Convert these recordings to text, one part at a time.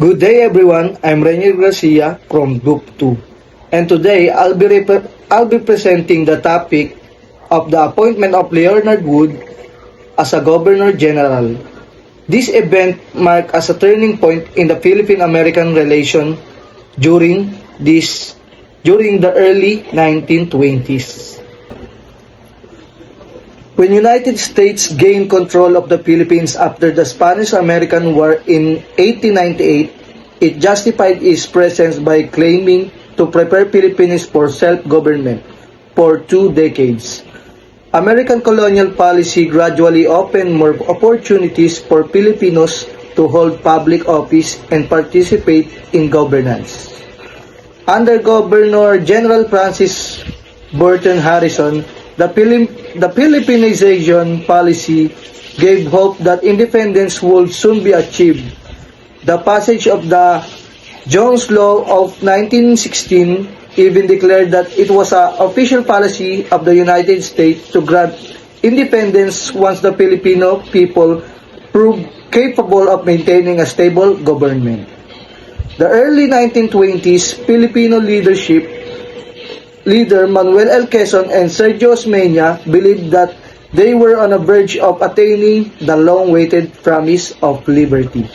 Good day everyone, I'm Renier Garcia from Group 2. And today I'll be presenting the topic of the appointment of Leonard Wood as a Governor General. This event marked as a turning point in the Philippine-American relation during the early 1920s. When United States gained control of the Philippines after the Spanish-American War in 1898, it justified its presence by claiming to prepare Filipinos for self-government for 2 decades. American colonial policy gradually opened more opportunities for Filipinos to hold public office and participate in governance. Under Governor General Francis Burton Harrison, the Philippinization policy gave hope that independence would soon be achieved. The passage of the Jones Law of 1916 even declared that it was an official policy of the United States to grant independence once the Filipino people proved capable of maintaining a stable government. The early 1920s Filipino leader Manuel L. Quezon and Sergio Osmeña believed that they were on the verge of attaining the long-awaited promise of liberty.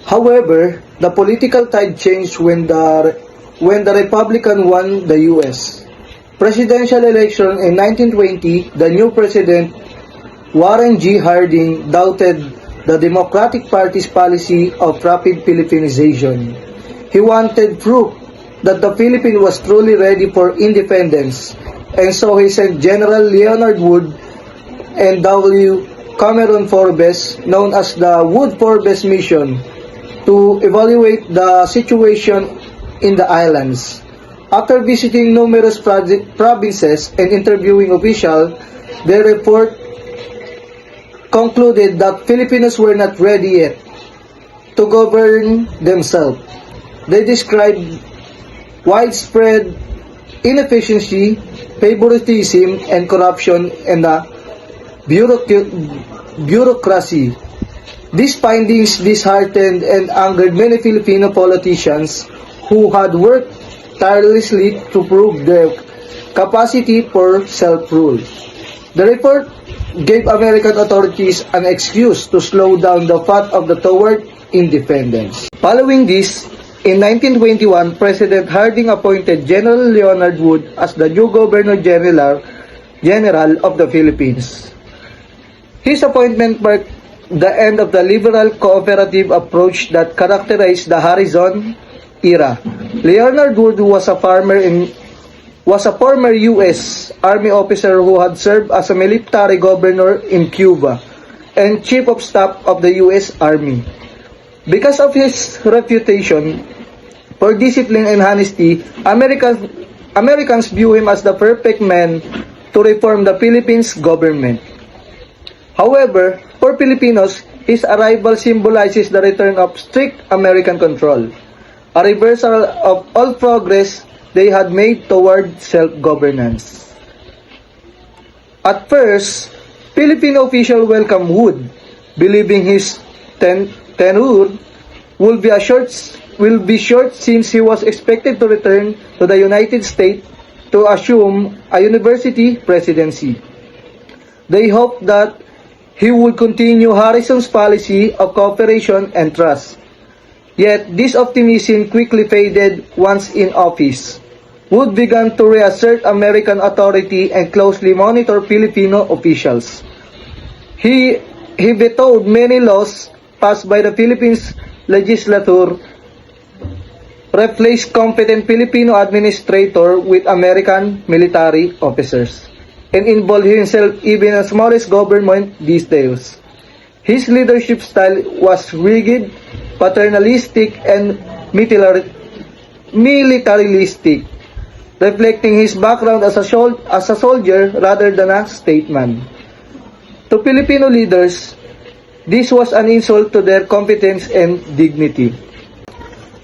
However, the political tide changed when the Republican won the U.S. presidential election in 1920. The new president, Warren G. Harding, doubted the Democratic Party's policy of rapid Filipinization. He wanted proof that the Philippines was truly ready for independence, and so he sent General Leonard Wood and W. Cameron Forbes, known as the Wood-Forbes Mission, to evaluate the situation in the islands. After visiting numerous provinces and interviewing officials, their report concluded that Filipinos were not ready yet to govern themselves. They described widespread inefficiency, favoritism, and corruption in the bureaucracy. These findings disheartened and angered many Filipino politicians who had worked tirelessly to prove their capacity for self-rule. The report gave American authorities an excuse to slow down the path of the toward independence. Following this, in 1921, President Harding appointed General Leonard Wood as the new Governor General of the Philippines. His appointment marked the end of the liberal cooperative approach that characterized the Harrison era. Leonard Wood was a former U.S. Army officer who had served as a military governor in Cuba and Chief of Staff of the U.S. Army. Because of his reputation for discipline and honesty, Americans view him as the perfect man to reform the Philippines government. However, for Filipinos, his arrival symbolizes the return of strict American control, a reversal of all progress they had made toward self-governance. At first, Filipino officials welcomed Wood, believing his tenure will be short since he was expected to return to the United States to assume a university presidency. They hoped that he would continue Harrison's policy of cooperation and trust. Yet, this optimism quickly faded once in office. Wood began to reassert American authority and closely monitor Filipino officials. He vetoed many laws passed by the Philippines legislature, replaced competent Filipino administrators with American military officers, and involved himself even in the smallest government details. His leadership style was rigid, paternalistic, and militaristic, reflecting his background as a soldier rather than a statesman. To Filipino leaders, this was an insult to their competence and dignity.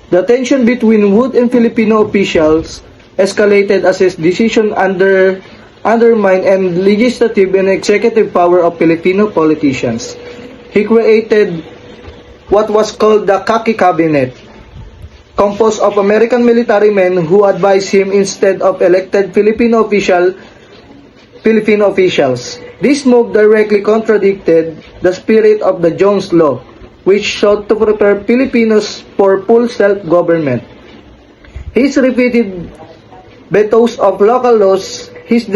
The tension between Wood and Filipino officials escalated as his decision undermined and legislative and executive power of Filipino politicians. He created what was called the Khaki Cabinet, composed of American military men who advised him instead of elected Filipino officials. This move directly contradicted the spirit of the Jones Law, which sought to prepare Filipinos for full self-government. His repeated vetoes of local laws, his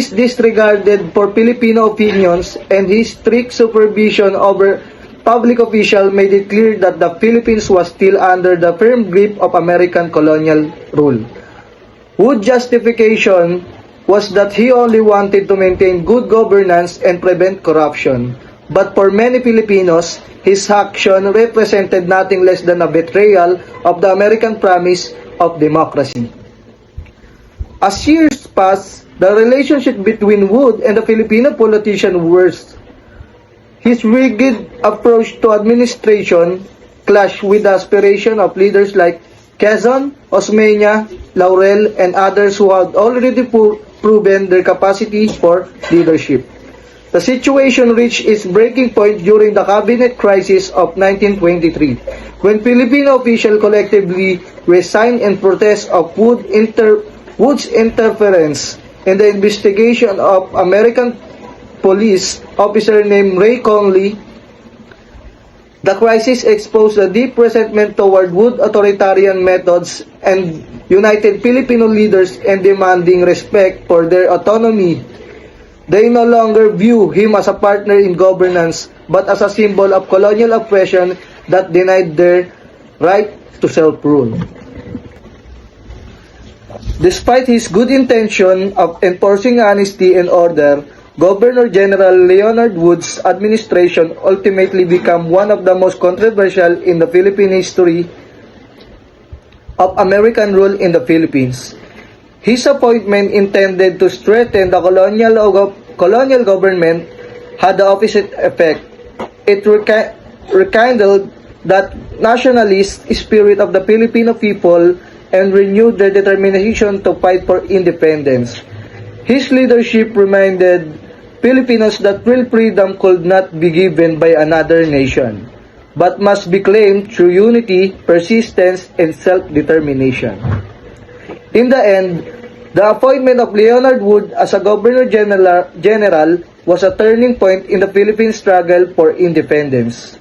disregarded for Filipino opinions, and his strict supervision over public officials made it clear that the Philippines was still under the firm grip of American colonial rule. Wood's justification was that he only wanted to maintain good governance and prevent corruption. But for many Filipinos, his action represented nothing less than a betrayal of the American promise of democracy. As years passed, the relationship between Wood and the Filipino politician worsened. His rigid approach to administration clashed with the aspiration of leaders like Quezon, Osmeña, Laurel, and others who had already proven their capacity for leadership. The situation reached its breaking point during the cabinet crisis of 1923, when Filipino officials collectively resigned in protest of Wood's interference in the investigation of American police officer named Ray Conley. The crisis exposed a deep resentment toward Wood's authoritarian methods and united Filipino leaders in demanding respect for their autonomy. They no longer view him as a partner in governance, but as a symbol of colonial oppression that denied their right to self-rule. Despite his good intention of enforcing honesty and order, Governor General Leonard Wood's administration ultimately became one of the most controversial in the Philippine history of American rule in the Philippines. His appointment, intended to strengthen the colonial government, had the opposite effect. It rekindled that nationalist spirit of the Filipino people and renewed their determination to fight for independence. His leadership reminded Filipinos that real freedom could not be given by another nation, but must be claimed through unity, persistence, and self-determination. In the end, the appointment of Leonard Wood as a Governor General was a turning point in the Philippine struggle for independence.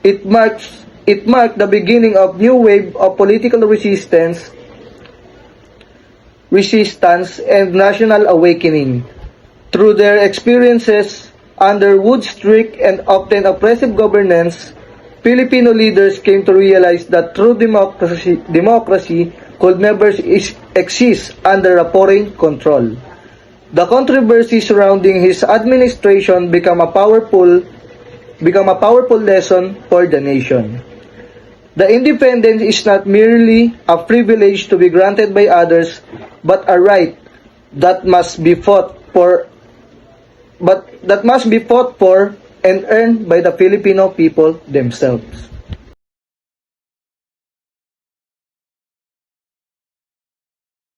It marked the beginning of new wave of political resistance and national awakening. Through their experiences under Wood's strict and often oppressive governance, Filipino leaders came to realize that true democracy could never exist under a foreign control. The controversy surrounding his administration became a powerful lesson for the nation. The independence is not merely a privilege to be granted by others, but a right that must be fought for and earned by the Filipino people themselves.